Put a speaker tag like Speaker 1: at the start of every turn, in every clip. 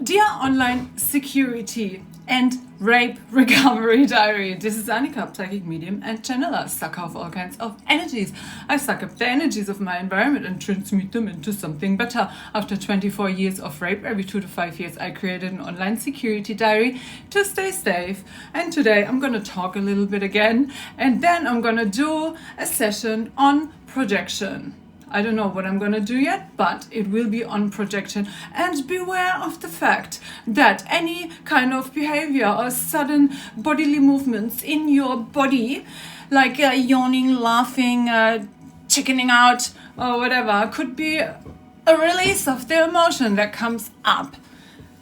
Speaker 1: Dear Online Security and Rape Recovery Diary. This is Annika, psychic medium and channeler, sucker of all kinds of energies. I suck up the energies of my environment and transmute them into something better. After 24 years of rape, every 2 to 5 years, I created an online security diary to stay safe. And today I'm going to talk a little bit again, and then I'm going to do a session on projection. I don't know what I'm going to do yet, but it will be on projection. And beware of the fact that any kind of behavior or sudden bodily movements in your body, like yawning, laughing, chickening out, or whatever, could be a release of the emotion that comes up.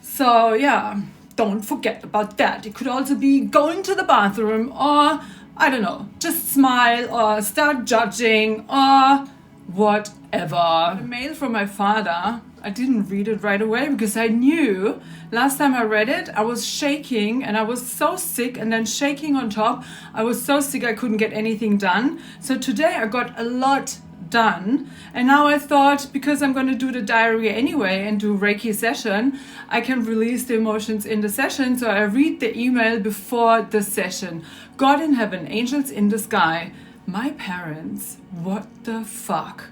Speaker 1: So yeah, don't forget about that. It could also be going to the bathroom, or I don't know, just smile or start judging or whatever. A mail from my father. I didn't read it right away because I knew last time I read it, I was shaking and I was so sick, and then shaking on top. I was so sick I couldn't get anything done. So today I got a lot done, and now I thought, because I'm going to do the diary anyway and do Reiki session, I can release the emotions in the session. So I read the email before the session. God in heaven, angels in the sky, my parents, what the fuck?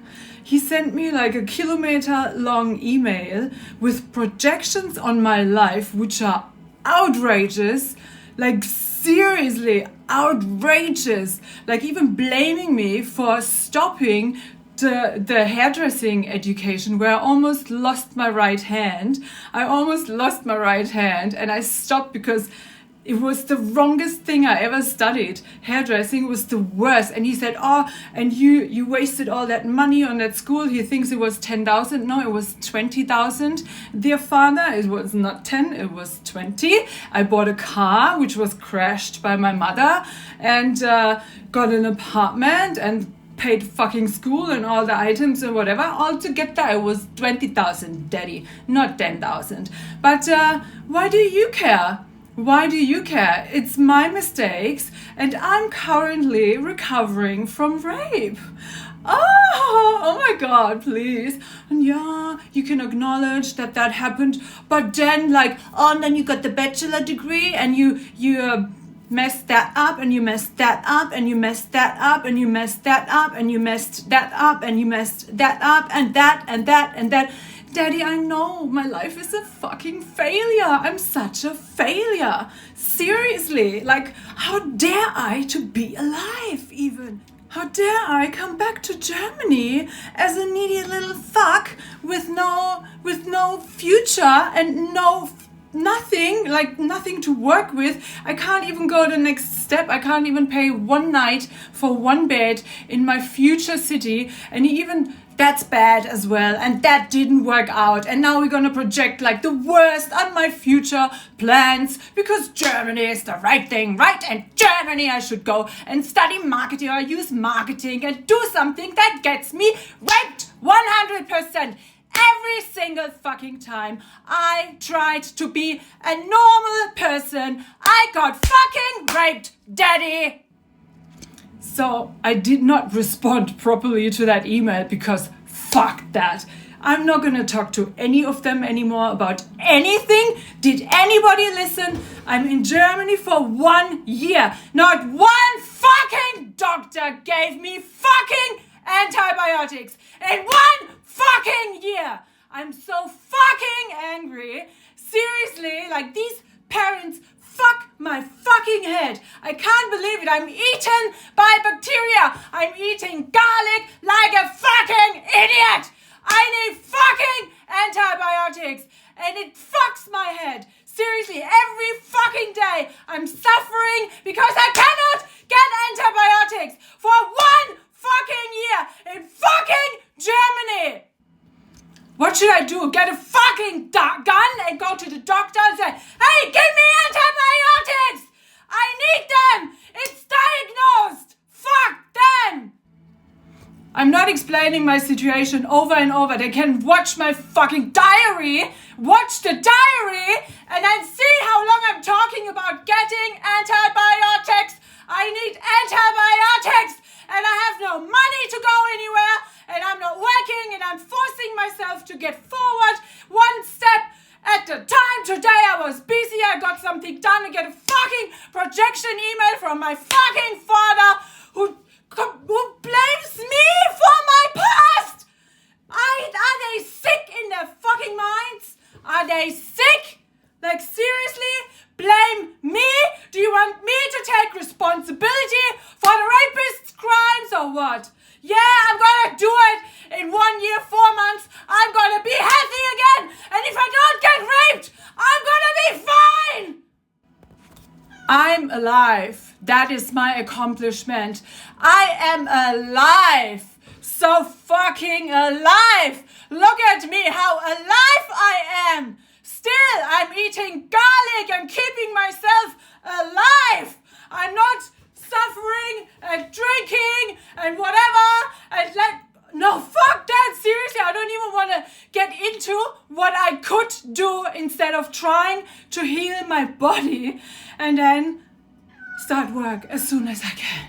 Speaker 1: He sent me like a kilometer-long email with projections on my life, which are outrageous, like seriously outrageous, like even blaming me for stopping the hairdressing education, where I almost lost my right hand. And I stopped because it was the wrongest thing I ever studied. Hairdressing was the worst. And he said, oh, and you wasted all that money on that school. He thinks it was 10,000. No, it was 20,000. Dear father, it was not 10, it was 20. I bought a car, which was crashed by my mother, and got an apartment and paid fucking school and all the items and whatever. Altogether, it was 20,000, daddy, not 10,000. But why do you care? Why do you care? It's my mistakes, and I'm currently recovering from rape. Oh my God, please. And yeah, you can acknowledge that happened, but then and then you got the bachelor degree, and you messed that up, and you messed that up, and you messed that up, and you messed that up, and you messed that up, and you messed that up, and that, and that, and that. Daddy, I know my life is a fucking failure. I'm such a failure. Seriously, how dare I to be alive even? How dare I come back to Germany as a needy little fuck with no future and nothing to work with. I can't even go the next step. I can't even pay one night for one bed in my future city, and even that's bad as well, and that didn't work out, and now we're gonna project the worst on my future plans because Germany is the right thing, right? And Germany I should go and study marketing or use marketing and do something that gets me raped 100%. Every single fucking time I tried to be a normal person, I got fucking raped, daddy. So I did not respond properly to that email because fuck that. I'm not gonna talk to any of them anymore about anything. Did anybody listen? I'm in Germany for 1 year. Not one fucking doctor gave me fucking antibiotics in 1 fucking year. I'm so fucking angry. Seriously, these parents fuck my fucking head. I can't believe it. I'm eaten by bacteria. I'm eating garlic like a fucking idiot. I need fucking antibiotics, and it fucks my head. Seriously, every fucking day I'm suffering because I cannot get antibiotics for 1 fucking year in fucking Germany. What should I do? Get a fucking gun and go to the doctor and say, hey, give me antibiotics! I need them! It's diagnosed! Fuck them! I'm not explaining my situation over and over. They can watch my fucking diary, watch the diary, and then see how long I'm talking about getting antibiotics. I need antibiotics, and I have no money to go anywhere, and I'm not working, and I'm forcing myself to get forward one step at a time something done and get a fucking projection email from my fucking father who blames me for my past. Are they sick in their fucking minds? Are they sick? Like, seriously? Blame me? Do you want me to take responsibility for the rapist's crimes or what? Yeah, I'm gonna do it in 1 year, 4 months. I'm gonna be healthy again. And if I don't get raped, I'm gonna be fine. I'm alive. That is my accomplishment. I am alive. So fucking alive. Look at me, how alive I am. Still, I'm eating garlic and keeping myself alive. I'm not suffering and drinking and whatever. And no, fuck that. Seriously, I don't even want to get into what I could do instead of trying to heal my body and then start work as soon as I can.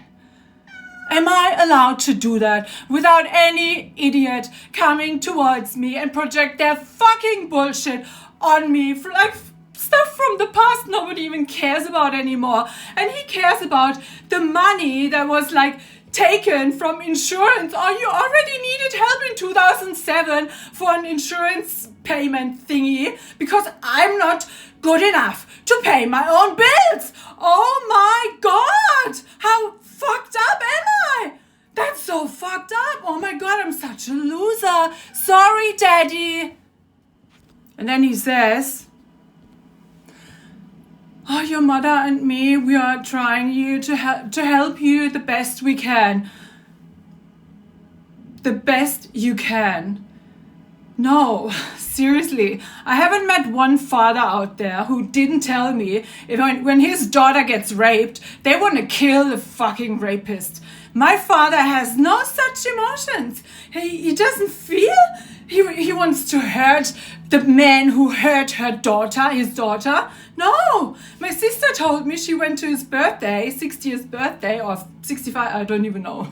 Speaker 1: Am I allowed to do that without any idiot coming towards me and project their fucking bullshit on me, like stuff from the past nobody even cares about anymore? And he cares about the money that was like taken from insurance. Oh, you already needed help in 2007 for an insurance payment thingy because I'm not good enough to pay my own bills. Oh my God, how fucked up am I? That's so fucked up. Oh my God, I'm such a loser. Sorry, Daddy. And then he says, oh, your mother and me, we are trying to help you the best we can. The best you can. No, seriously, I haven't met one father out there who didn't tell me when his daughter gets raped, they want to kill the fucking rapist. My father has no such emotions. He doesn't feel he wants to hurt the man who hurt his daughter. No, my sister told me she went to his birthday, 60th birthday or 65, I don't even know.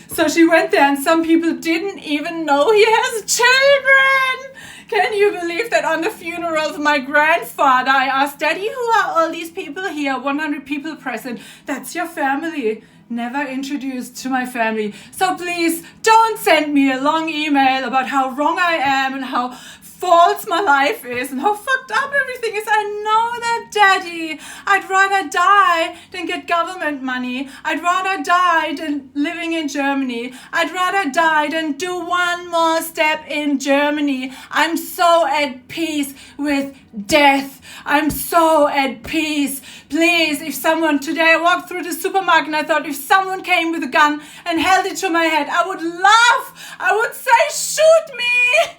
Speaker 1: So she went there and some people didn't even know he has children. Can you believe that on the funeral of my grandfather, I asked, Daddy, who are all these people here? 100 people present. That's your family. Never introduced to my family. So please don't send me a long email about how wrong I am and how false my life is and how fucked up everything is. I know that, Daddy. I'd rather die than get government money. I'd rather die than living in Germany. I'd rather die than do one more step in Germany. I'm so at peace with death. I'm so at peace. Please, if someone, today I walked through the supermarket and I thought if someone came with a gun and held it to my head, I would laugh. I would say, shoot me.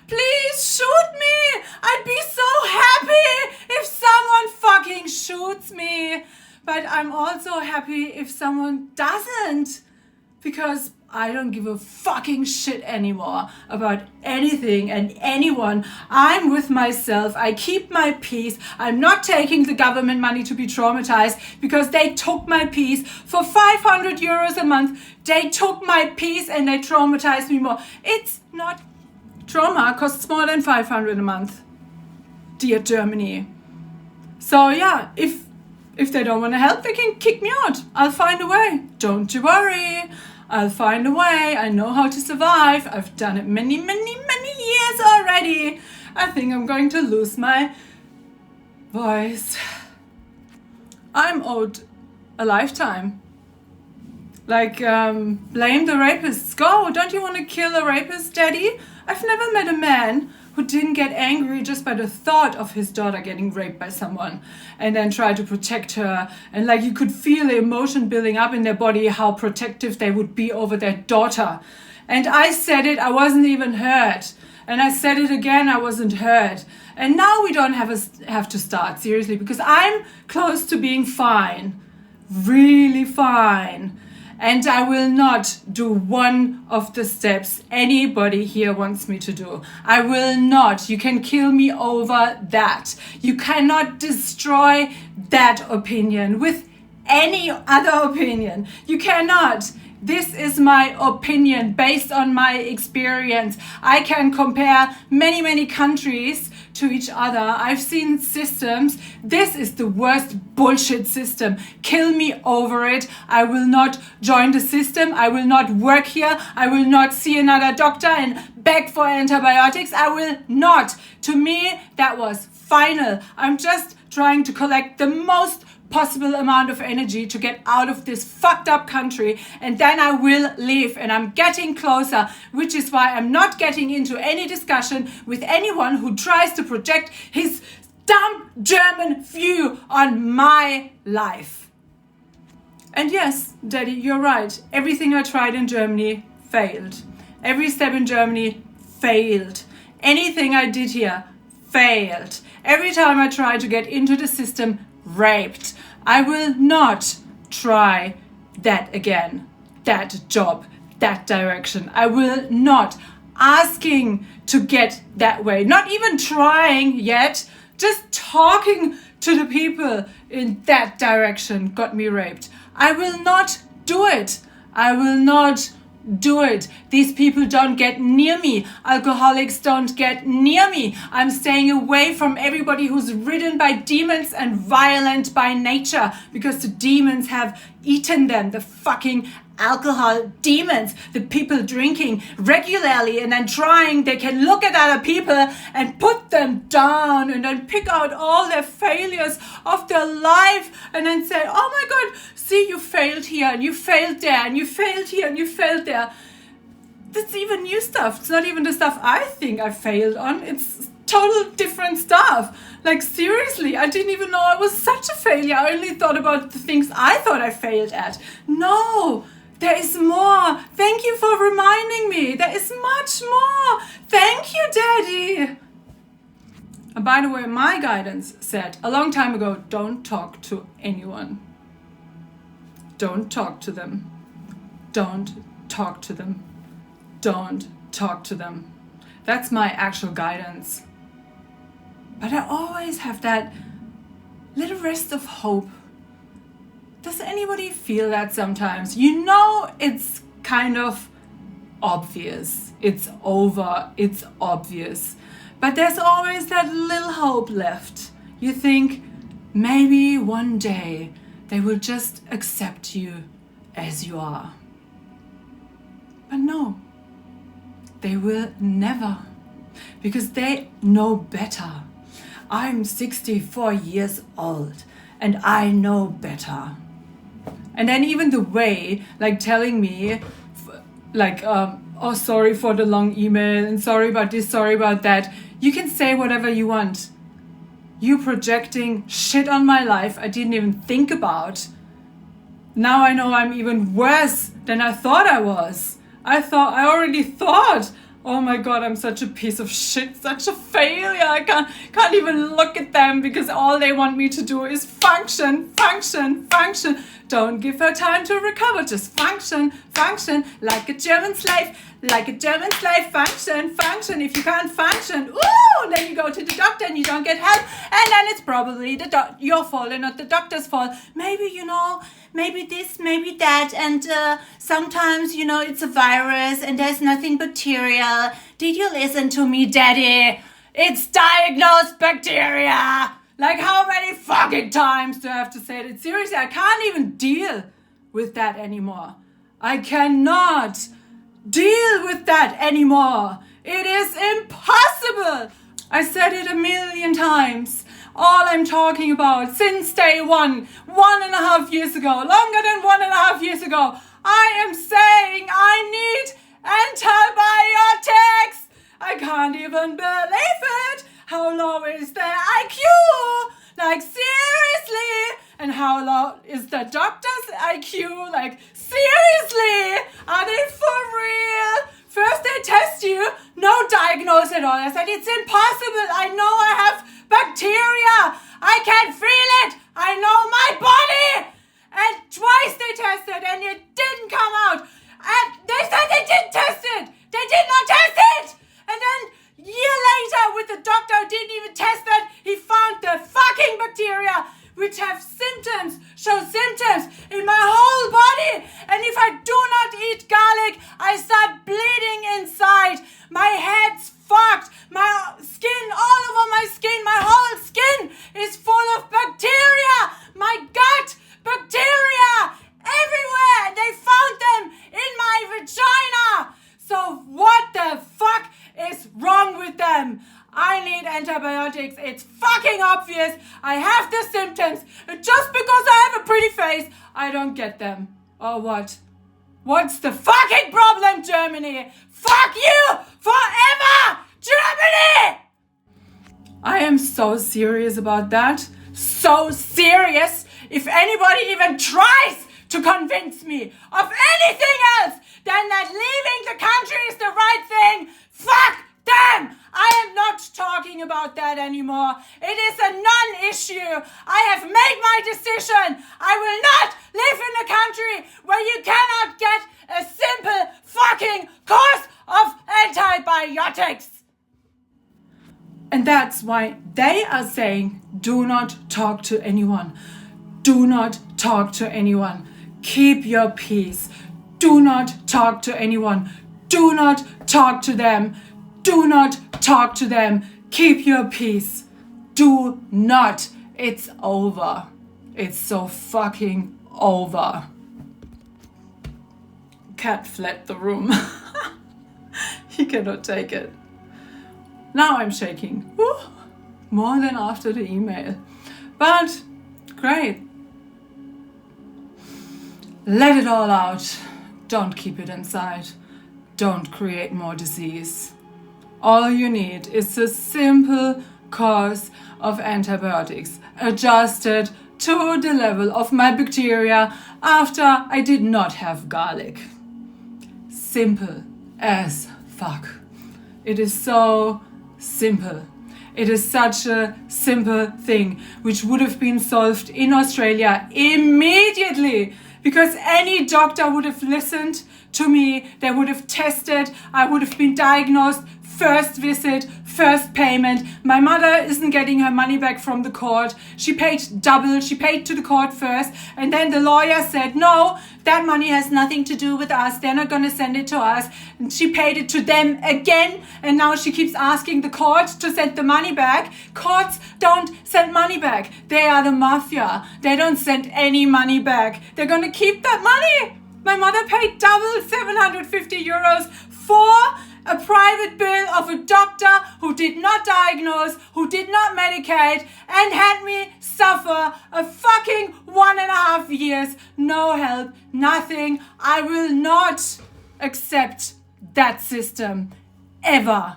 Speaker 1: Please shoot me. I'd be so happy if someone fucking shoots me. But I'm also happy if someone doesn't, because I don't give a fucking shit anymore about anything and anyone. I'm with myself. I keep my peace. I'm not taking the government money to be traumatized because they took my peace for 500 euros a month. They took my peace and they traumatized me more. It's not trauma, costs more than 500 a month, dear Germany. So yeah, if they don't want to help, they can kick me out. I'll find a way. Don't you worry. I'll find a way. I know how to survive. I've done it many years already. I think I'm going to lose my voice. I'm owed a lifetime. Like, blame the rapists. Go. Don't you want to kill a rapist, Daddy? I've never met a man who didn't get angry just by the thought of his daughter getting raped by someone and then try to protect her. And like, you could feel the emotion building up in their body, how protective they would be over their daughter. And I said it, I wasn't even hurt. And I said it again, I wasn't hurt. And now we don't have to start, seriously, because I'm close to being fine. Really fine. And I will not do one of the steps anybody here wants me to do. I will not. You can kill me over that. You cannot destroy that opinion with any other opinion. You cannot. This is my opinion based on my experience. I can compare many countries to each other. I've seen systems. This is the worst bullshit system. Kill me over it. I will not join the system. I will not work here. I will not see another doctor and beg for antibiotics. I will not. To me, that was final. I'm just trying to collect the most possible amount of energy to get out of this fucked up country, and then I will leave, and I'm getting closer, which is why I'm not getting into any discussion with anyone who tries to project his dumb German view on my life. And yes, Daddy, you're right. Everything I tried in Germany failed. Every step in Germany failed. Anything I did here failed. Every time I tried to get into the system, raped. I will not try that again. That job, that direction. I will not. Asking to get that way. Not even trying yet. Just talking to the people in that direction got me raped. I will not do it. I will not do it. These people don't get near me. Alcoholics don't get near me. I'm staying away from everybody who's ridden by demons and violent by nature, because the demons have eaten them. The fucking alcohol demons, the people drinking regularly and then trying they can look at other people and put them down and then pick out all their failures of their life and then say, oh my God, see, you failed here and you failed there and you failed here and you failed there. That's even new stuff. It's not even the stuff I think I failed on. It's total different stuff. Like, seriously, I didn't even know I was such a failure. I only thought about the things I thought I failed at. No, there is more. Thank you for reminding me. There is much more. Thank you, Daddy. And by the way, my guidance said a long time ago, don't talk to anyone. Don't talk to them. Don't talk to them. Don't talk to them. That's my actual guidance. But I always have that little rest of hope. Does anybody feel that sometimes? You know, it's kind of obvious. It's over. It's obvious. But there's always that little hope left. You think, maybe one day they will just accept you as you are. But no, they will never, because they know better. I'm 64 years old and I know better. And then even the way, like telling me, like, oh, sorry for the long email and sorry about this, sorry about that. You can say whatever you want. You projecting shit on my life I didn't even think about. Now I know I'm even worse than I thought I was. I already thought, oh my God, I'm such a piece of shit, such a failure. I can't even look at them because all they want me to do is function, function, function. Don't give her time to recover. Just function, function, like a German slave, like a German slave, function, function. If you can't function, then you go to the doctor and you don't get help. And then it's probably your fault and not the doctor's fault. Maybe, maybe this, maybe that. And sometimes, it's a virus and there's nothing bacterial. Did you listen to me, Daddy? It's diagnosed bacteria. Like, how many fucking times do I have to say that? Seriously, I can't even deal with that anymore. I cannot deal with that anymore. It is impossible. I said it 1,000,000 times. All I'm talking about since day one, 1.5 years ago, longer than 1.5 years ago, I am saying I need antibiotics. I can't even believe it. How low is their IQ? Like, seriously? And how low is the doctor's IQ? Like, seriously? Are they for real? First they test you, no diagnosis at all. I said, it's impossible. I know I have bacteria. I can feel it. I know my body. And twice they tested and it didn't come out. And they said they didn't test it. They did not test it. And then a year later, with the doctor who didn't even test that, he found the fucking bacteria, which have show symptoms in my whole body. And if I do not eat garlic, I start bleeding inside. My head's fucked. My skin all over my them. I need antibiotics. It's fucking obvious. I have the symptoms. Just because I have a pretty face, I don't get them. Or what? What's the fucking problem, Germany? Fuck you forever, Germany! I am so serious about that. So serious. If anybody even tries to convince me of anything else than that leaving the country is the right thing, fuck them! I am not talking about that anymore. It is a non-issue. I have made my decision. I will not live in a country where you cannot get a simple fucking course of antibiotics. And that's why they are saying, do not talk to anyone. Do not talk to anyone. Keep your peace. Do not talk to anyone. Do not talk to them. Do not talk to them. Keep your peace. Do not. It's over. It's so fucking over. Cat fled the room. He cannot take it. Now I'm shaking. Woo! More than after the email. But great. Let it all out. Don't keep it inside. Don't create more disease. All you need is a simple course of antibiotics adjusted to the level of my bacteria after I did not have garlic. Simple as fuck. It is so simple. It is such a simple thing which would have been solved in Australia immediately because any doctor would have listened to me. They would have tested. I would have been diagnosed. First visit, first payment. My mother isn't getting her money back from the court. She paid double. She paid to the court first. And then the lawyer said, no, that money has nothing to do with us. They're not going to send it to us. And she paid it to them again. And now she keeps asking the court to send the money back. Courts don't send money back. They are the mafia. They don't send any money back. They're going to keep that money. My mother paid double 750 euros for a private bill of a doctor who did not diagnose, who did not medicate, and had me suffer a fucking 1.5 years. No help, nothing. I will not accept that system ever.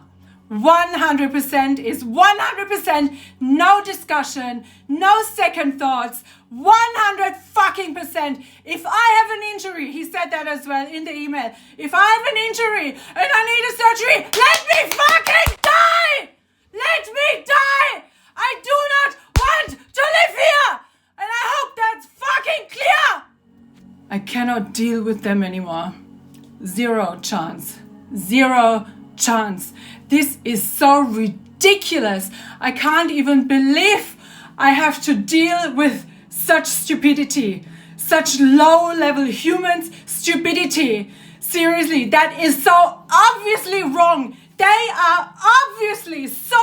Speaker 1: 100% is 100%, no discussion, no second thoughts, 100 fucking %. If I have an injury, he said that as well in the email. If I have an injury and I need a surgery, let me fucking die! Let me die! I do not want to live here! And I hope that's fucking clear! I cannot deal with them anymore. Zero chance. Zero chance. This is so ridiculous. I can't even believe I have to deal with such stupidity, such low-level humans stupidity. Seriously, that is so obviously wrong. They are obviously, so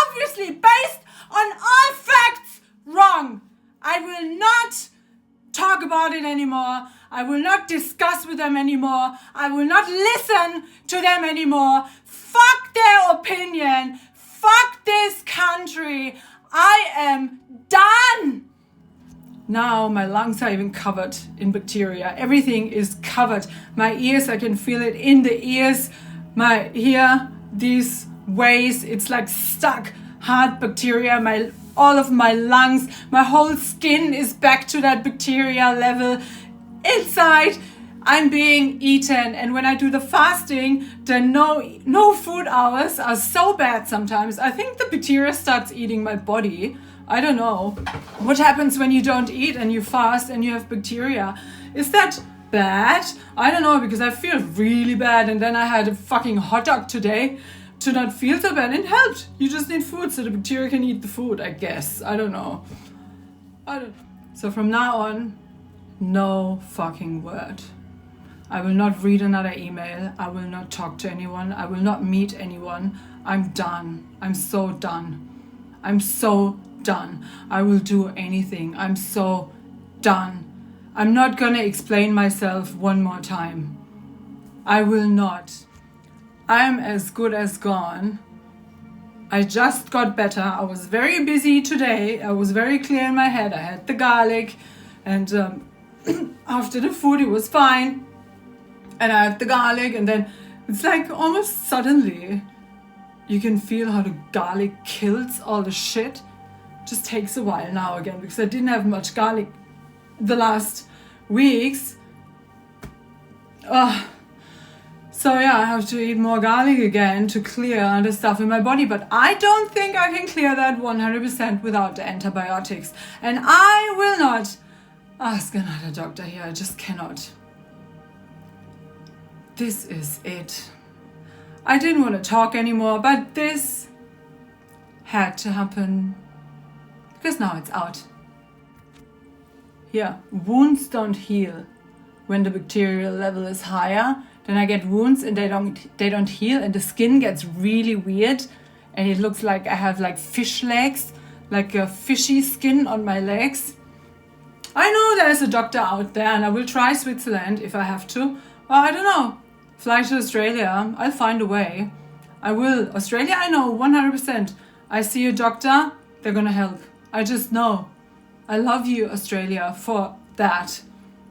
Speaker 1: obviously based on all facts wrong. I will not talk about it anymore. I will not discuss with them anymore. I will not listen to them anymore. Fuck their opinion. Fuck this country. I am done. Now my lungs are even covered in bacteria. Everything is covered. My ears, I can feel it in the ears. My here, these ways, it's like stuck hard bacteria. All of my lungs, my whole skin is back to that bacteria level. Inside, I'm being eaten, and when I do the fasting, the no food hours are so bad sometimes. I think the bacteria starts eating my body. I don't know. What happens when you don't eat and you fast and you have bacteria? Is that bad? I don't know, because I feel really bad, and then I had a fucking hot dog today to not feel so bad. It helped. You just need food so the bacteria can eat the food, I guess. I don't know. So from now on, no fucking word. I will not read another email. I will not talk to anyone. I will not meet anyone. I'm done. I'm so done. I'm so done. I will do anything. I'm so done. I'm not gonna explain myself one more time. I will not. I am as good as gone. I just got better. I was very busy today. I was very clear in my head. I had the garlic, and after the food it was fine. And I had the garlic, and then it's like almost suddenly you can feel how the garlic kills all the shit. Just takes a while now again, because I didn't have much garlic the last weeks. So yeah, I have to eat more garlic again to clear the stuff in my body. But I don't think I can clear that 100% without the antibiotics. And I will not ask another doctor here. I just cannot. This is it. I didn't want to talk anymore, but this had to happen. Because now it's out. Yeah, wounds don't heal when the bacterial level is higher. Then I get wounds and they don't heal, and the skin gets really weird, and it looks like I have like fish legs, like a fishy skin on my legs. I know there's a doctor out there, and I will try Switzerland if I have to. Well, I don't know. Fly to Australia. I'll find a way. I will. Australia, I know 100%. I see a doctor, they're gonna help. I just know. I love you, Australia, for that.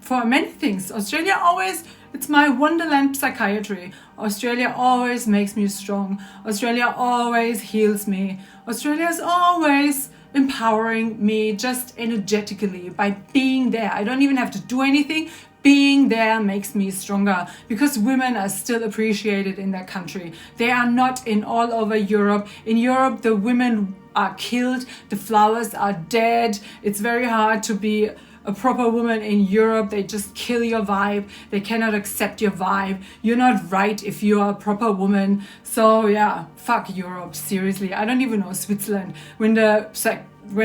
Speaker 1: For many things. Australia always, it's my wonderland psychiatry. Australia always makes me strong. Australia always heals me. Australia is always empowering me just energetically by being there. I don't even have to do anything. Being there makes me stronger, because women are still appreciated in their country. They are not in all over Europe. In Europe, the women are killed. The flowers are dead. It's very hard to be a proper woman in Europe. They just kill your vibe. They cannot accept your vibe. You're not right if you are a proper woman. So yeah, fuck Europe, seriously. I don't even know Switzerland. When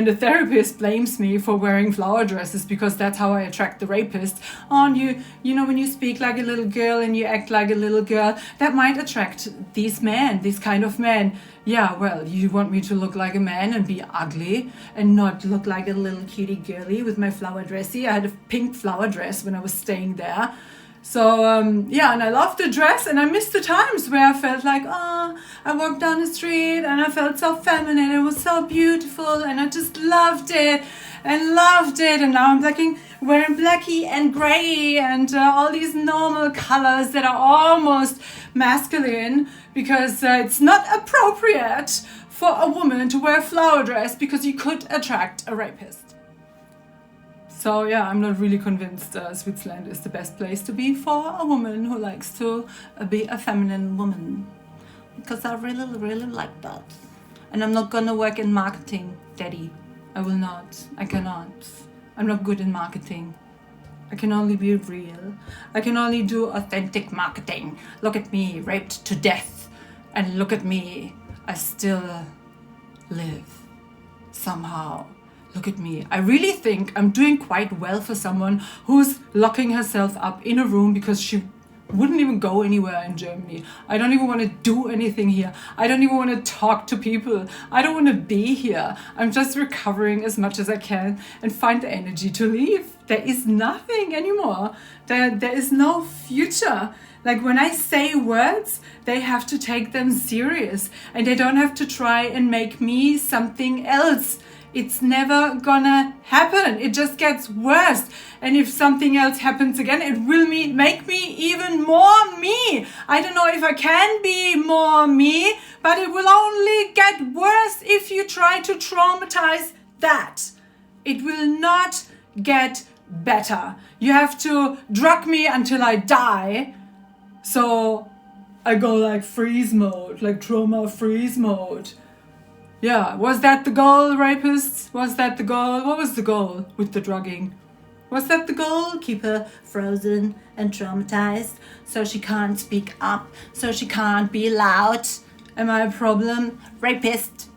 Speaker 1: the therapist blames me for wearing flower dresses because that's how I attract the rapist. Oh, and you know, when you speak like a little girl and you act like a little girl, that might attract these men, these kind of men. Yeah, well, you want me to look like a man and be ugly and not look like a little cutie girly with my flower dressy. I had a pink flower dress when I was staying there. So yeah, and I loved the dress, and I missed the times where I felt like, oh, I walked down the street and I felt so feminine. It was so beautiful, and I just loved it. And now I'm wearing blacky and grey and all these normal colors that are almost masculine, because it's not appropriate for a woman to wear a flower dress, because you could attract a rapist. So yeah, I'm not really convinced Switzerland is the best place to be for a woman who likes to be a feminine woman. Because I really, really like that. And I'm not gonna work in marketing, Daddy. I will not. I cannot. I'm not good in marketing. I can only be real. I can only do authentic marketing. Look at me, raped to death. And look at me, I still live. Somehow. Look at me. I really think I'm doing quite well for someone who's locking herself up in a room because she wouldn't even go anywhere in Germany. I don't even want to do anything here. I don't even want to talk to people. I don't want to be here. I'm just recovering as much as I can and find the energy to leave. There is nothing anymore. There is no future. Like when I say words, they have to take them serious, and they don't have to try and make me something else. It's never gonna happen. It just gets worse. And if something else happens again, it will make me even more me. I don't know if I can be more me, but it will only get worse if you try to traumatize that. It will not get better. You have to drug me until I die. So I go like freeze mode, like trauma freeze mode. Yeah, was that the goal, rapists? Was that the goal? What was the goal with the drugging? Was that the goal? Keep her frozen and traumatized so she can't speak up, so she can't be loud. Am I a problem? Rapist.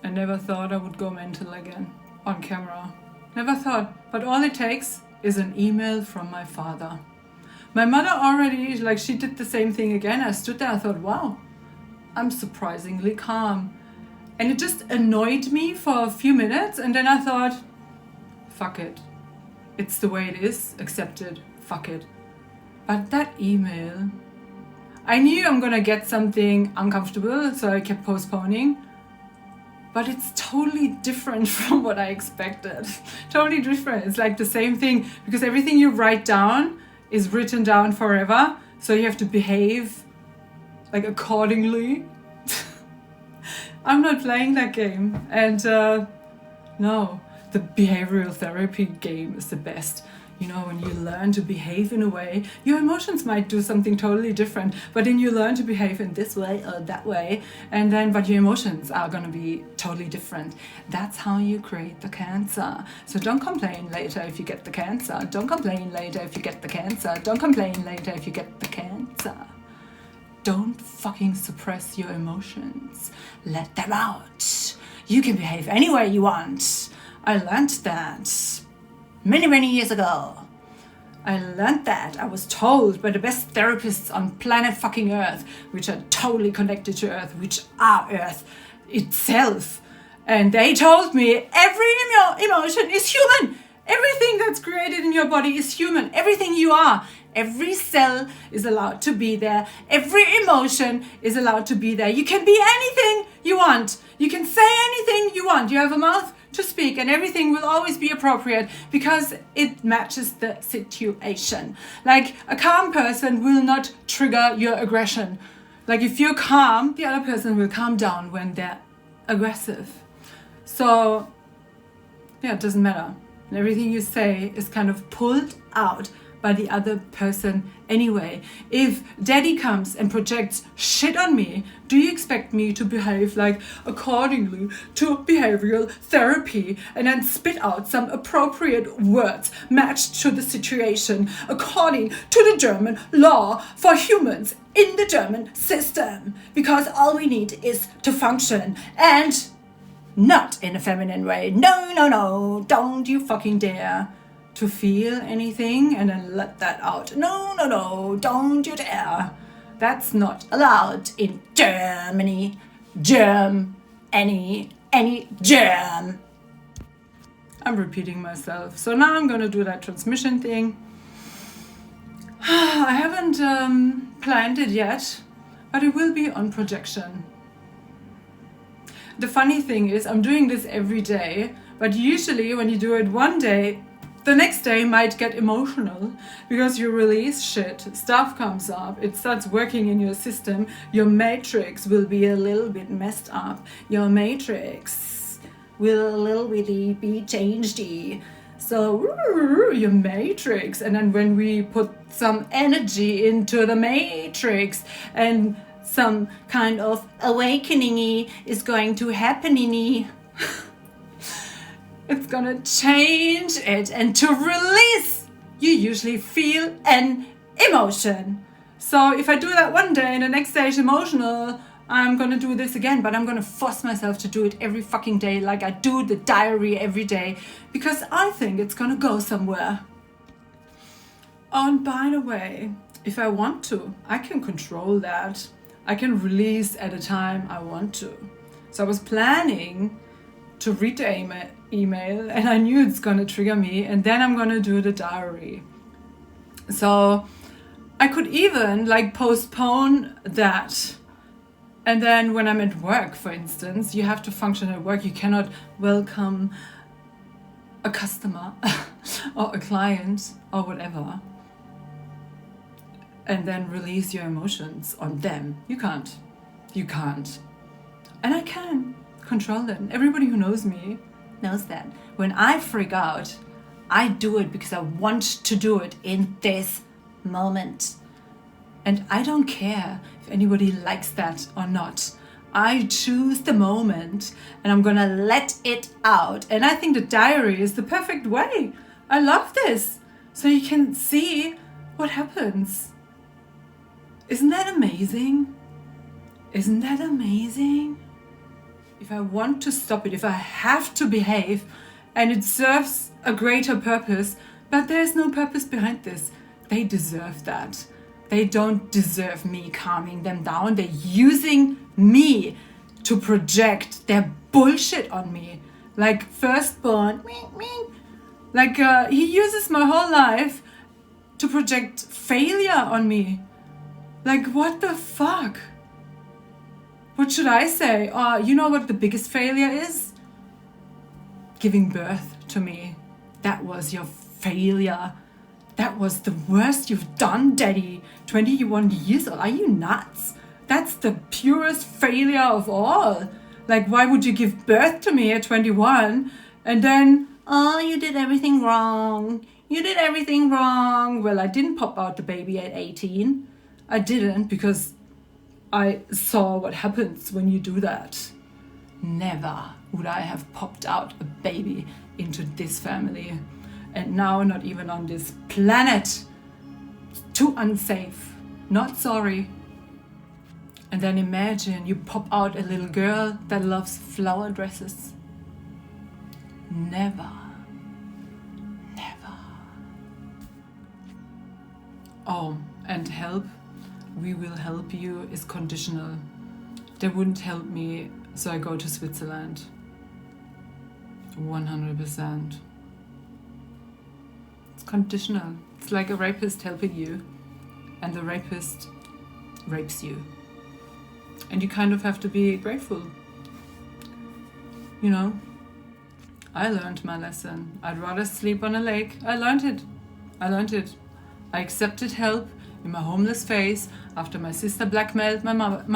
Speaker 1: I never thought I would go mental again on camera. Never thought. But all it takes is an email from my father. My mother already, she did the same thing again. I stood there, I thought, wow, I'm surprisingly calm. And it just annoyed me for a few minutes, and then I thought, fuck it. It's the way it is, accept it, fuck it. But that email, I knew I'm gonna get something uncomfortable, so I kept postponing. But it's totally different from what I expected. Totally different. It's like the same thing, because everything you write down is written down forever. So you have to behave like accordingly. I'm not playing that game. And no, the behavioral therapy game is the best. You know, when you learn to behave in a way, your emotions might do something totally different, but then you learn to behave in this way or that way, and then, but your emotions are going to be totally different. That's how you create the cancer. So don't complain later if you get the cancer. Don't complain later if you get the cancer. Don't complain later if you get the cancer. Don't fucking suppress your emotions. Let them out. You can behave any way you want. I learned that many years ago. I learned that. I was told by the best therapists on planet fucking Earth, which are totally connected to Earth, which are Earth itself. And they told me every emotion is human. Everything that's created in your body is human. Everything you are. Every cell is allowed to be there. Every emotion is allowed to be there. You can be anything you want. You can say anything you want. You have a mouth to speak, and everything will always be appropriate because it matches the situation. Like a calm person will not trigger your aggression. Like if you're calm, the other person will calm down when they're aggressive. So yeah, it doesn't matter. And everything you say is kind of pulled out by the other person anyway. If daddy comes and projects shit on me, do you expect me to behave like accordingly to behavioral therapy and then spit out some appropriate words matched to the situation according to the German law for humans in the German system? Because all we need is to function, and not in a feminine way. No, don't you fucking dare to feel anything and then let that out. No, don't you dare. That's not allowed in Germany. Any germ. I'm repeating myself. So now I'm gonna do that transmission thing. I haven't planned it yet, but it will be on projection. The funny thing is, I'm doing this every day, but usually when you do it one day, the next day might get emotional because you release shit, stuff comes up, it starts working in your system, your matrix will be a little bit messed up, your matrix will a little bit be changed. So your matrix, and then when we put some energy into the matrix and some kind of awakening is going to happen it's gonna change it, and to release you usually feel an emotion. So if I do that one day and the next day is emotional, I'm gonna do this again, but I'm gonna force myself to do it every fucking day, like I do the diary every day, because I think it's gonna go somewhere. Oh, and by the way, if I want to, I can control that. I can release at a time I want to. So I was planning to read the email, and I knew it's gonna trigger me, and then I'm gonna do the diary. So I could even like postpone that, and then when I'm at work, for instance, you have to function at work. You cannot welcome a customer or a client or whatever and then release your emotions on them. You can't. And I can control them. Everybody who knows me knows that. When I freak out, I do it because I want to do it in this moment. And I don't care if anybody likes that or not. I choose the moment and I'm gonna let it out. And I think the diary is the perfect way. I love this. So you can see what happens. Isn't that amazing? Isn't that amazing? If I want to stop it, if I have to behave and it serves a greater purpose, but there's no purpose behind this, they deserve that. They don't deserve me calming them down. They're using me to project their bullshit on me. Like firstborn, like he uses my whole life to project failure on me. Like, what the fuck? What should I say? You know what the biggest failure is? Giving birth to me. That was your failure. That was the worst you've done, Daddy. 21 years old. Are you nuts? That's the purest failure of all. Like, why would you give birth to me at 21 and then, oh, you did everything wrong. You did everything wrong. Well, I didn't pop out the baby at 18. I didn't, because I saw what happens when you do that. Never would I have popped out a baby into this family. And now not even on this planet. Too unsafe. Not sorry. And then imagine you pop out a little girl that loves flower dresses. Never. Never. Oh, and help. We will help you is conditional. They wouldn't help me, so I go to Switzerland. 100%. It's conditional. It's like a rapist helping you, and the rapist rapes you. And you kind of have to be grateful. You know, I learned my lesson. I'd rather sleep on a lake. I learned it. I accepted help in my homeless phase after my sister blackmailed my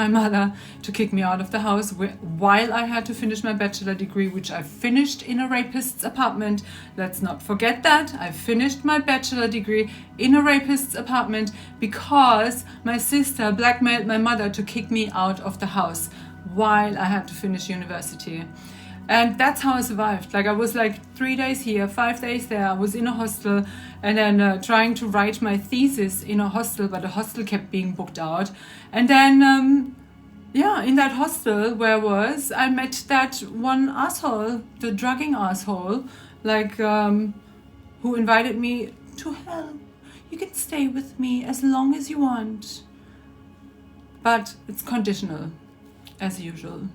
Speaker 1: mother to kick me out of the house while I had to finish my bachelor degree, which I finished in a rapist's apartment. Let's not forget that. I finished my bachelor degree in a rapist's apartment because my sister blackmailed my mother to kick me out of the house while I had to finish university. And that's how I survived. Like, I was like 3 days here, 5 days there. I was in a hostel and then trying to write my thesis in a hostel, but the hostel kept being booked out. And then, in that hostel where I was, I met that one asshole, the drugging asshole, like, who invited me to hell. You can stay with me as long as you want. But it's conditional, as usual.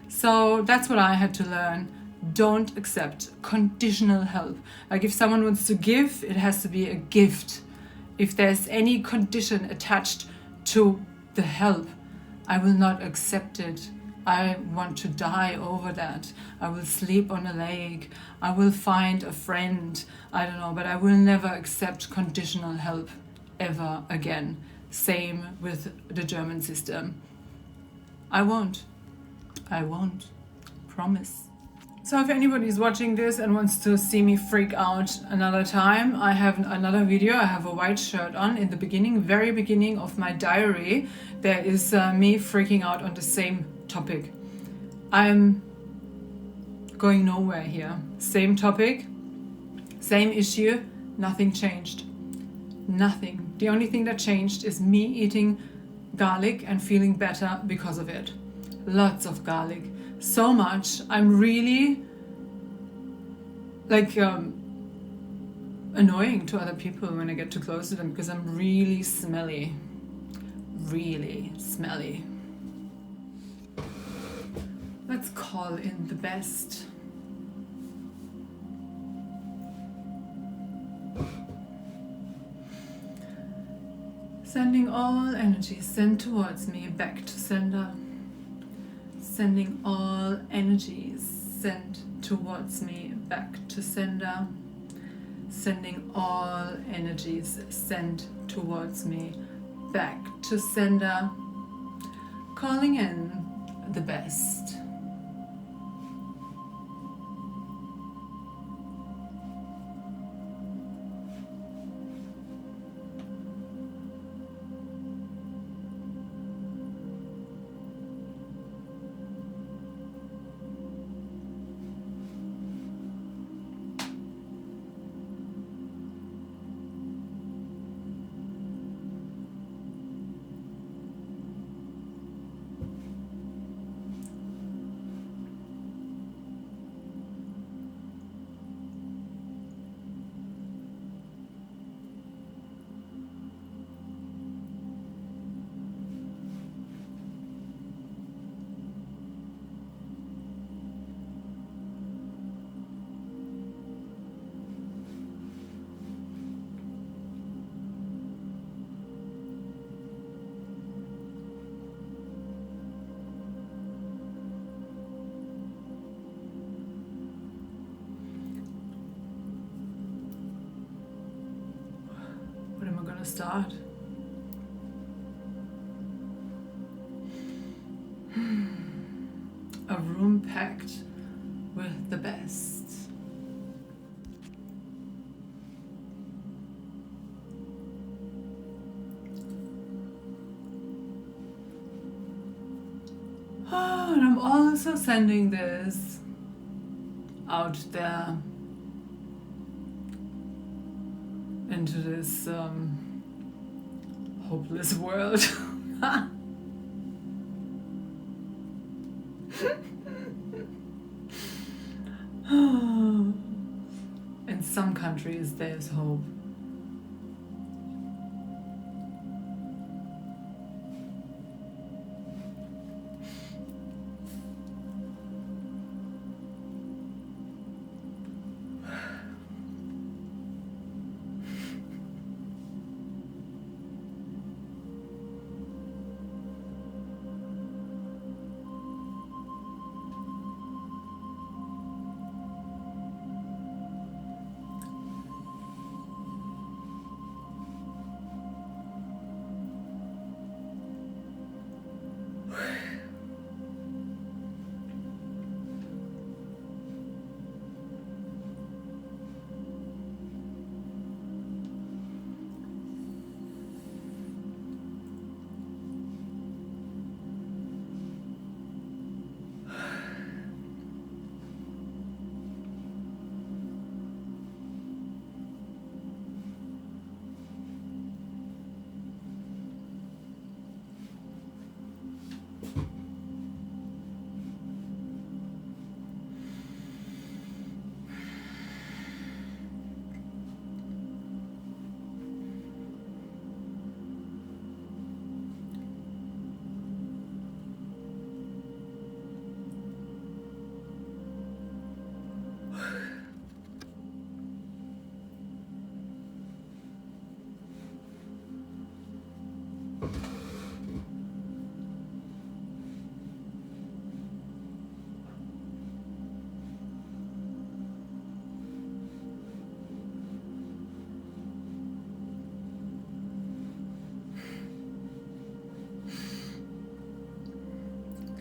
Speaker 1: So that's what I had to learn. Don't accept conditional help. Like, if someone wants to give, it has to be a gift. If there's any condition attached to the help, I will not accept it. I want to die over that. I will sleep on a lake. I will find a friend. I don't know, but I will never accept conditional help ever again. Same with the German system. I won't. Promise. So if anybody is watching this and wants to see me freak out another time, I have another video. I have a white shirt on in the beginning, very beginning of my diary. There is me freaking out on the same topic. I'm going nowhere here. Same topic, same issue, nothing changed. Nothing. The only thing that changed is me eating garlic and feeling better because of it. Lots of garlic. So much. I'm really like annoying to other people when I get too close to them because I'm really smelly. Really smelly. Let's call in the best. Sending all energy sent towards me back to sender. Sending all energies sent towards me back to sender. Sending all energies sent towards me back to sender. Calling in the best. start? A room packed with the best. Oh, and I'm also sending this out there into this hopeless world. In some countries there's hope.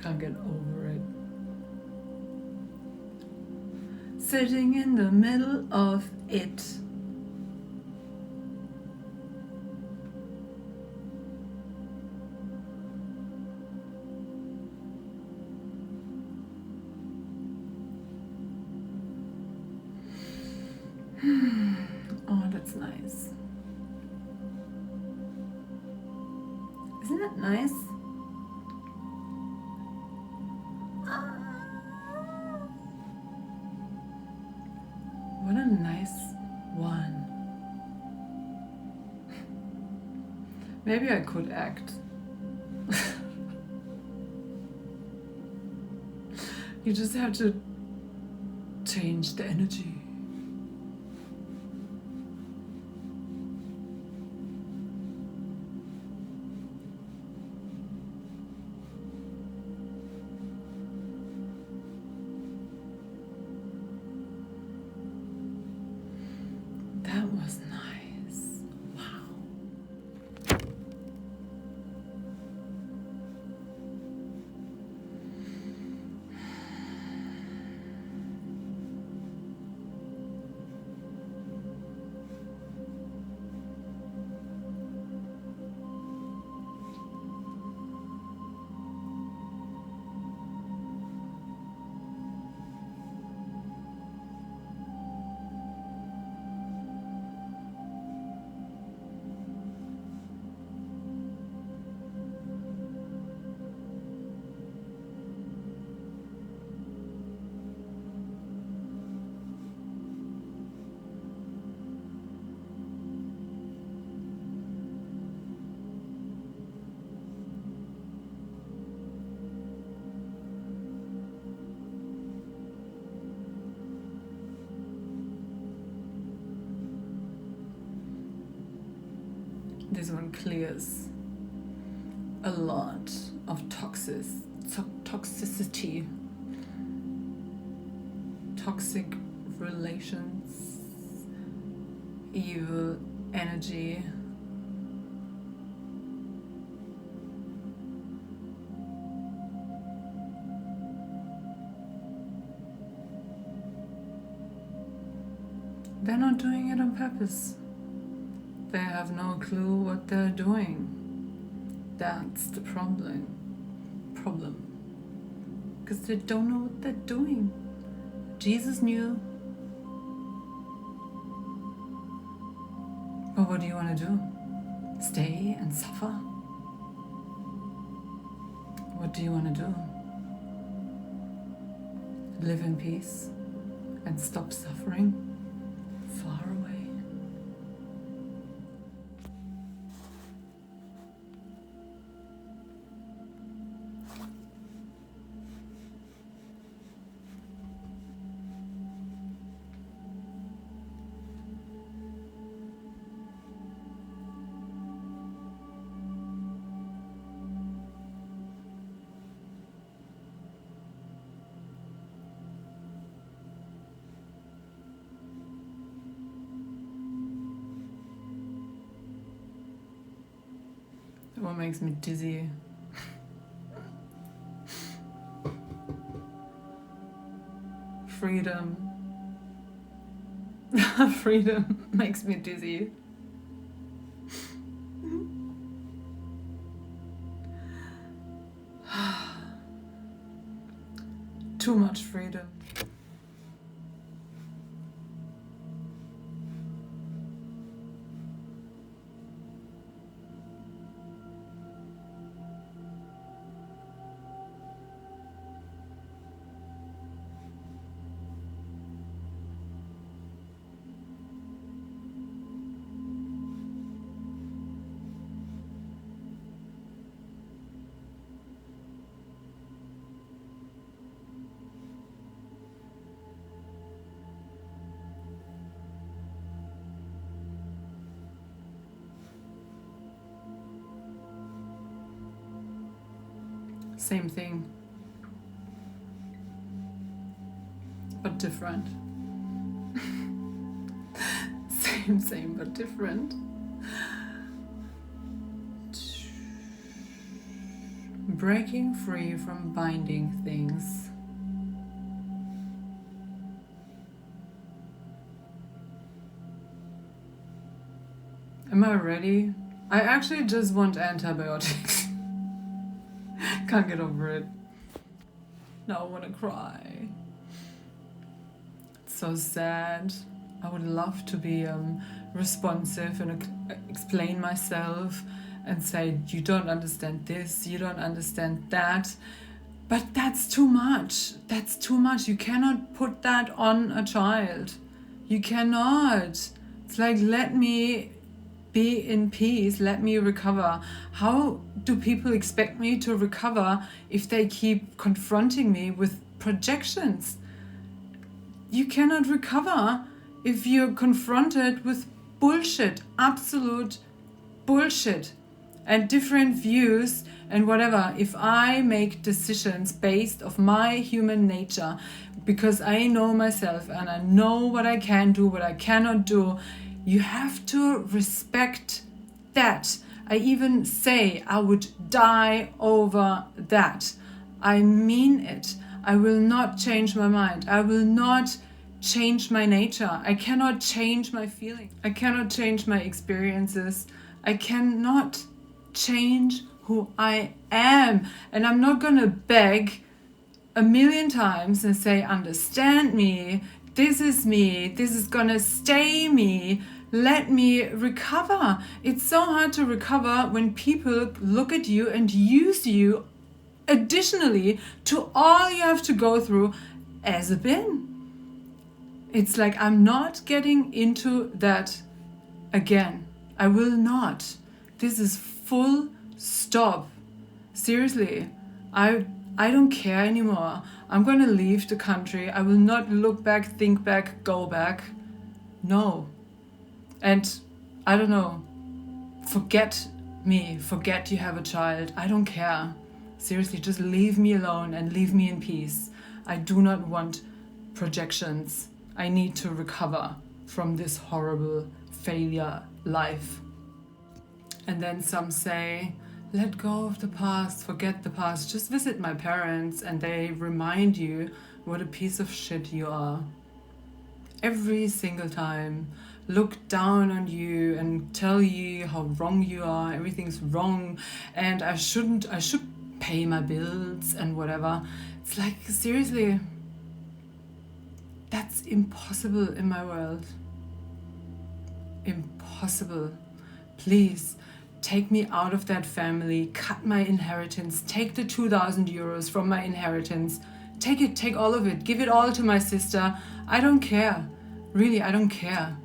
Speaker 1: Can't get over it. Sitting in the middle of it. Oh, that's nice. Isn't that nice? What a nice one. Maybe I could act. You just have to change the energy. That was nice. Wow. This one clears a lot of toxicity, toxic relations, evil energy, they're not doing it on purpose. They have no clue what they're doing. That's the problem. Because they don't know what they're doing. Jesus knew. But what do you want to do? Stay and suffer? What do you want to do? Live in peace and stop suffering far away? What makes me dizzy? Freedom. Freedom makes me dizzy. Too much freedom. Same thing, but different. Same, but different. Breaking free from binding things. Am I ready? I actually just want antibiotics. Can't get over it. Now I want to cry. It's so sad. I would love to be responsive and explain myself and say, you don't understand this, you don't understand that. But that's too much. That's too much. You cannot put that on a child. You cannot. It's like, let me be in peace, let me recover. How do people expect me to recover if they keep confronting me with projections? You cannot recover if you're confronted with bullshit, absolute bullshit, and different views and whatever. If I make decisions based off my human nature, because I know myself and I know what I can do, what I cannot do, you have to respect that. I even say I would die over that. I mean it. I will not change my mind. I will not change my nature. I cannot change my feelings. I cannot change my experiences. I cannot change who I am. And I'm not gonna beg a million times and say, understand me, this is gonna stay me, let me recover. It's so hard to recover when people look at you and use you additionally to all you have to go through as a bin. It's like, I'm not getting into that again. I will not. This is full stop. Seriously, I don't care anymore. I'm gonna leave the country. I will not look back, think back, go back. No. And I don't know, forget me, forget you have a child. I don't care. Seriously, just leave me alone and leave me in peace. I do not want projections. I need to recover from this horrible failure life. And then some say, let go of the past, forget the past, just visit my parents and they remind you what a piece of shit you are. every single time look down on you and tell you how wrong you are, everything's wrong, and I should pay my bills and whatever. It's like, seriously, that's impossible in my world. Impossible. Please take me out of that family, cut my inheritance, take the 2,000 euros from my inheritance, take it, take all of it, give it all to my sister. I don't care. Really, I don't care.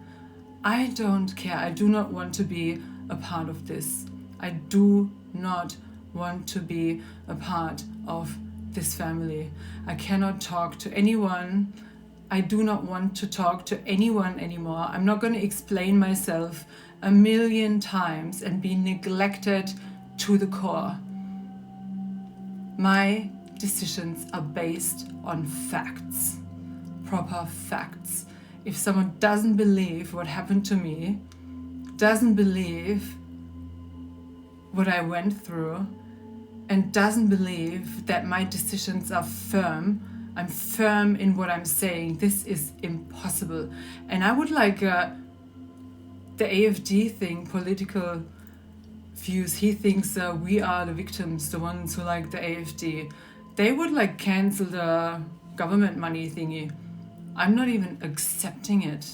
Speaker 1: I don't care. I do not want to be a part of this. I do not want to be a part of this family. I cannot talk to anyone. I do not want to talk to anyone anymore. I'm not going to explain myself a million times and be neglected to the core. My decisions are based on facts, proper facts. If someone doesn't believe what happened to me, doesn't believe what I went through, and doesn't believe that my decisions are firm, I'm firm in what I'm saying, this is impossible. And I would like the AFD thing, political views, he thinks we are the victims, the ones who like the AFD. They would like cancel the government money thingy. I'm not even accepting it.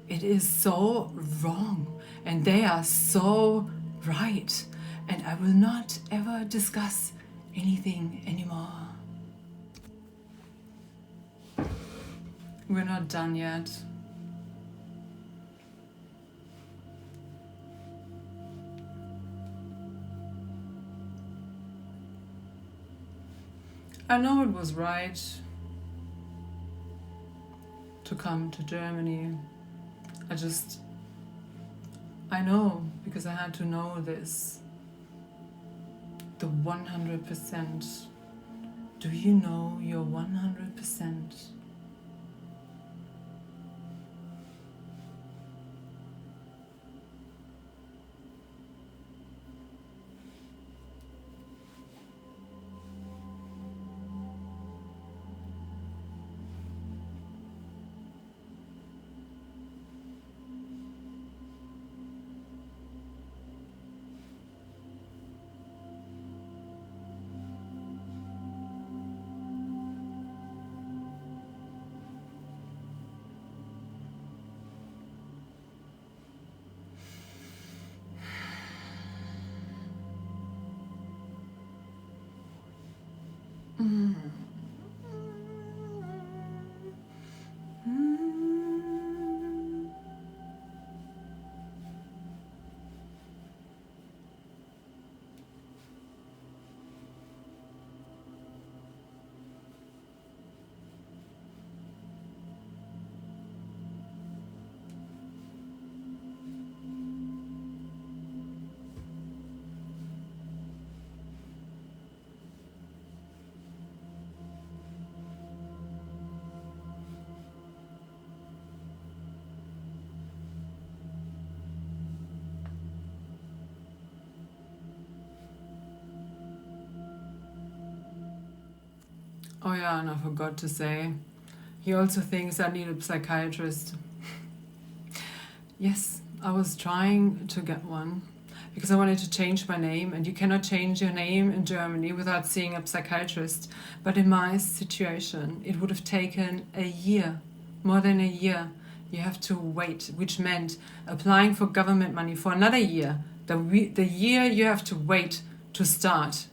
Speaker 1: It is so wrong and they are so right. And I will not ever discuss anything anymore. We're not done yet. I know it was right to come to Germany. I know, because I had to know this. The 100%. Do you know your 100%? Oh yeah, and I forgot to say, he also thinks I need a psychiatrist. Yes, I was trying to get one because I wanted to change my name, and you cannot change your name in Germany without seeing a psychiatrist. But in my situation, it would have taken a year, more than a year. You have to wait, which meant applying for government money for another year. The year you have to wait to start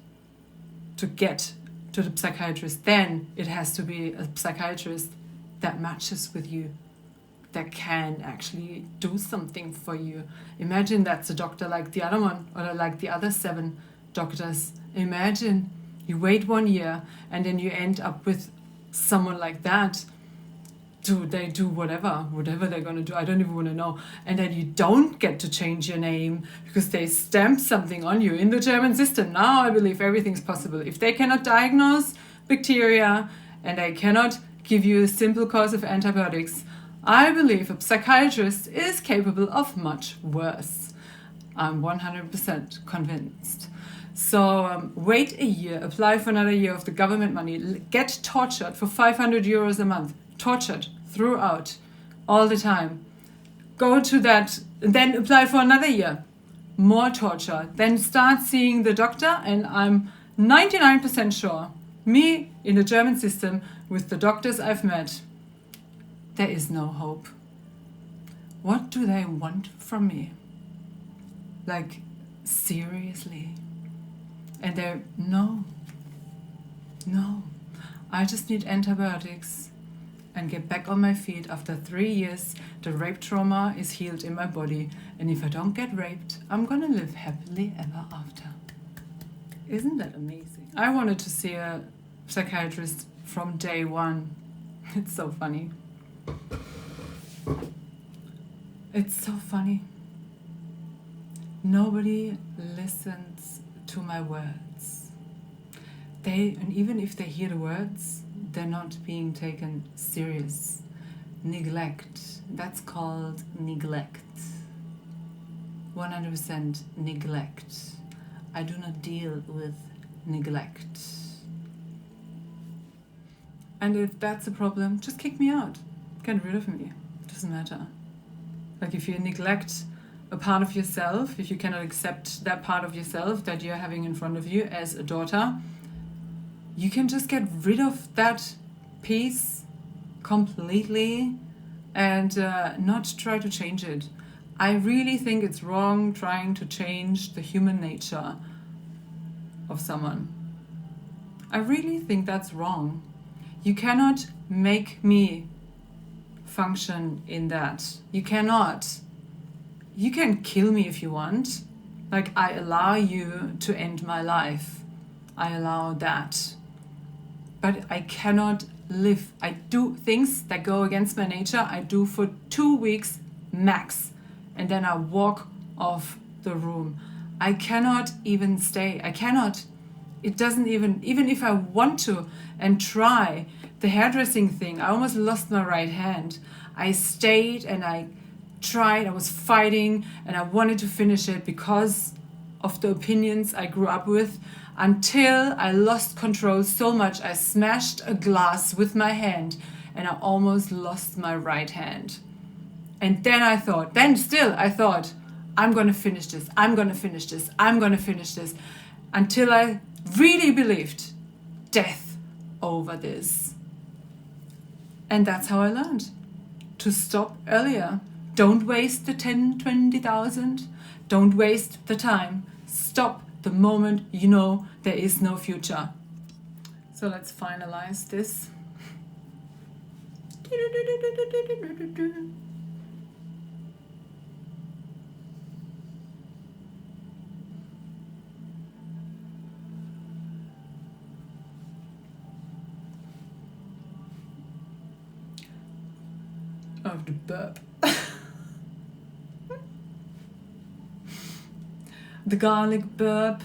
Speaker 1: to get to the psychiatrist, then it has to be a psychiatrist that matches with you, that can actually do something for you. Imagine that's a doctor like the other one, or like the other 7 doctors. Imagine you wait 1 year and then you end up with someone like that. They do whatever they're gonna do, I don't even want to know. And then you don't get to change your name because they stamp something on you in the German system. Now I believe everything's possible. If they cannot diagnose bacteria and they cannot give you a simple course of antibiotics, I believe a psychiatrist is capable of much worse. I'm 100% convinced. So wait a year, apply for another year of the government money, get tortured for 500 euros a month, tortured throughout all the time. Go to that, then apply for another year. More torture. Then start seeing the doctor, and I'm 99% sure, me in the German system with the doctors I've met, there is no hope. What do they want from me? Like, seriously? And they're, no, I just need antibiotics and get back on my feet. After 3 years, the rape trauma is healed in my body. And if I don't get raped, I'm gonna live happily ever after. Isn't that amazing? I wanted to see a psychiatrist from day one. It's so funny. It's so funny. Nobody listens to my words. And even if they hear the words, they're not being taken serious. Neglect. That's called neglect. 100% neglect. I do not deal with neglect. And if that's a problem, just kick me out. Get rid of me. Doesn't matter. Like if you neglect a part of yourself, if you cannot accept that part of yourself that you're having in front of you as a daughter, you can just get rid of that piece completely and not try to change it. I really think it's wrong trying to change the human nature of someone. I really think that's wrong. You cannot make me function in that. You cannot. You can kill me if you want. Like, I allow you to end my life. I allow that. But I cannot live. I do things that go against my nature. I do for 2 weeks max. And then I walk off the room. I cannot even stay. I cannot. It doesn't even if I want to and try the hairdressing thing, I almost lost my right hand. I stayed and I tried, I was fighting and I wanted to finish it because of the opinions I grew up with, until I lost control so much I smashed a glass with my hand and I almost lost my right hand. And then I thought, I'm gonna finish this, I'm gonna finish this, I'm gonna finish this, until I really believed death over this. And that's how I learned to stop earlier. Don't waste the 10, 20,000. Don't waste the time. Stop the moment you know there is no future. So let's finalize this. Of the burp. The garlic burp.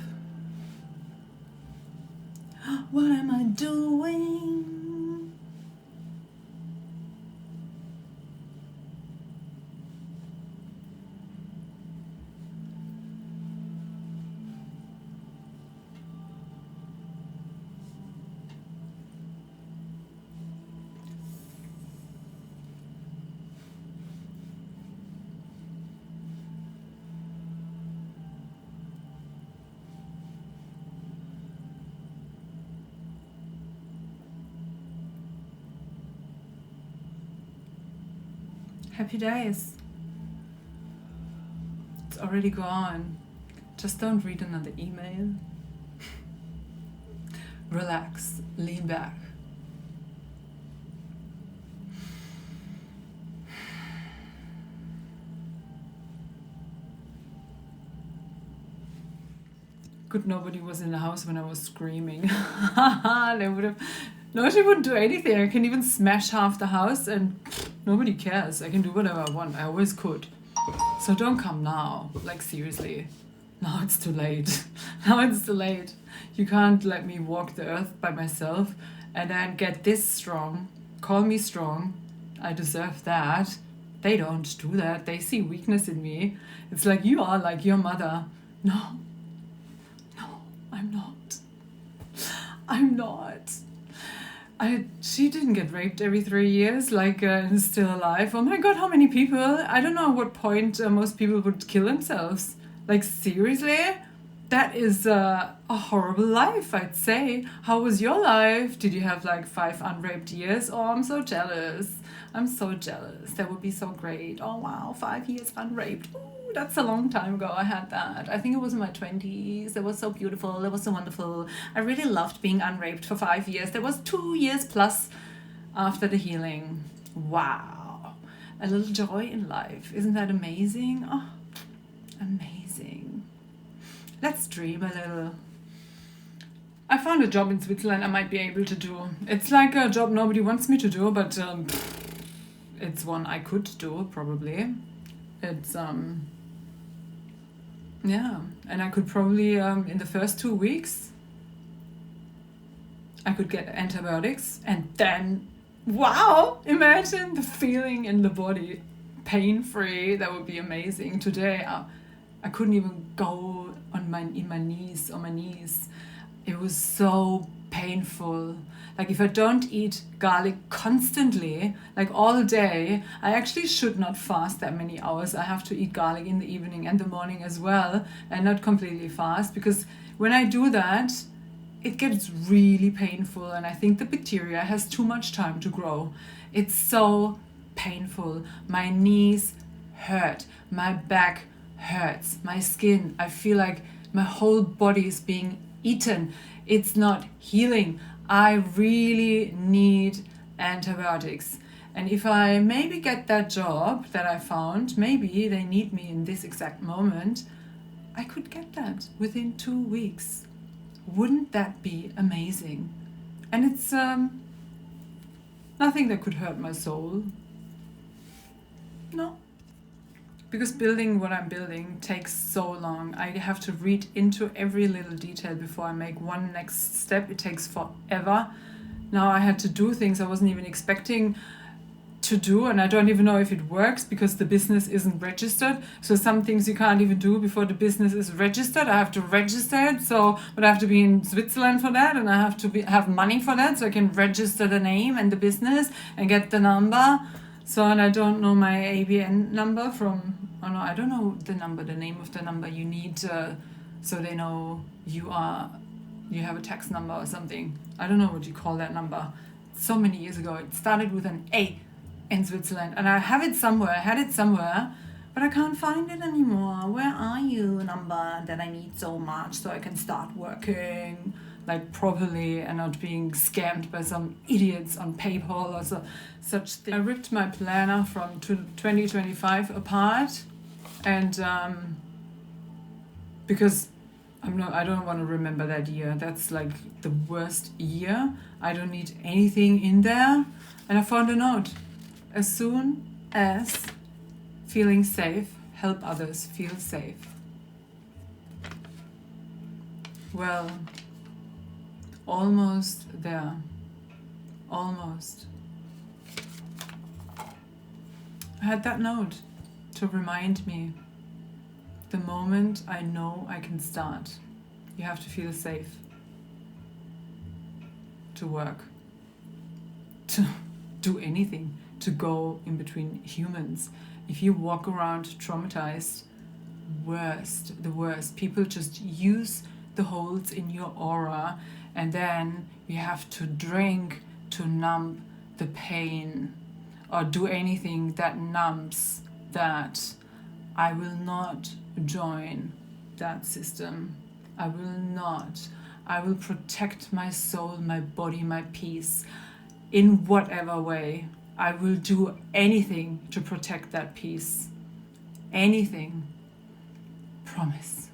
Speaker 1: What am I doing? Happy days. It's already gone. Just don't read another email. Relax, lean back. Good, nobody was in the house when I was screaming. They would have. No, she wouldn't do anything. I can even smash half the house and nobody cares. I can do whatever I want. I always could. So don't come now. Like, seriously. Now it's too late. Now it's too late. You can't let me walk the earth by myself and then get this strong. Call me strong. I deserve that. They don't do that. They see weakness in me. It's like, you are like your mother. No. No, I'm not. I'm not. She didn't get raped every 3 years, like and is still alive. Oh my god, how many people? I don't know at what point most people would kill themselves. Like seriously? That is a horrible life, I'd say. How was your life? Did you have like 5 unraped years? Oh, I'm so jealous. I'm so jealous. That would be so great. Oh wow, 5 years unraped. Ooh, that's a long time ago I had that. I think it was in my 20s. That was so beautiful. That was so wonderful. I really loved being unraped for 5 years. That was 2 years plus after the healing. Wow. A little joy in life. Isn't that amazing? Oh, amazing. Let's dream a little. I found a job in Switzerland I might be able to do. It's like a job nobody wants me to do, but it's one I could do, probably. It's, yeah. And I could probably, in the first 2 weeks, I could get antibiotics and then, wow, imagine the feeling in the body. Pain-free, that would be amazing. Today, I couldn't even go on my knees. It was so painful. Like if I don't eat garlic constantly, like all day, I actually should not fast that many hours. I have to eat garlic in the evening and the morning as well, and not completely fast, because when I do that, it gets really painful, and I think the bacteria has too much time to grow. It's so painful. My knees hurt, my back hurts, my skin, I feel like my whole body is being eaten. It's not healing. I really need antibiotics. And if I maybe get that job that I found, maybe they need me in this exact moment, I could get that within 2 weeks. Wouldn't that be amazing? And it's nothing that could hurt my soul. No. Because building what I'm building takes so long. I have to read into every little detail before I make one next step. It takes forever. Now I had to do things I wasn't even expecting to do, and I don't even know if it works because the business isn't registered. So some things you can't even do before the business is registered. I have to register it, but I have to be in Switzerland for that, and I have to have money for that so I can register the name and the business and get the number. So, and I don't know my ABN number I don't know the name of the number you need so they know you have a tax number or something. I don't know what you call that number. So many years ago, it started with an A in Switzerland, and I had it somewhere, but I can't find it anymore. Where are you, number that I need so much so I can start working like properly and not being scammed by some idiots on PayPal or such thing. I ripped my planner from 2025 apart, and because I don't want to remember that year. That's like the worst year. I don't need anything in there. And I found a note. As soon as feeling safe, help others feel safe. Well, almost there. Almost. I had that note to remind me the moment I know I can start. You have to feel safe to work, to do anything, to go in between humans. If you walk around traumatized, the worst. People just use the holes in your aura, and then you have to drink to numb the pain or do anything that numbs that. I will not join that system. I will not. I will protect my soul, my body, my peace in whatever way. I will do anything to protect that peace. Anything. Promise.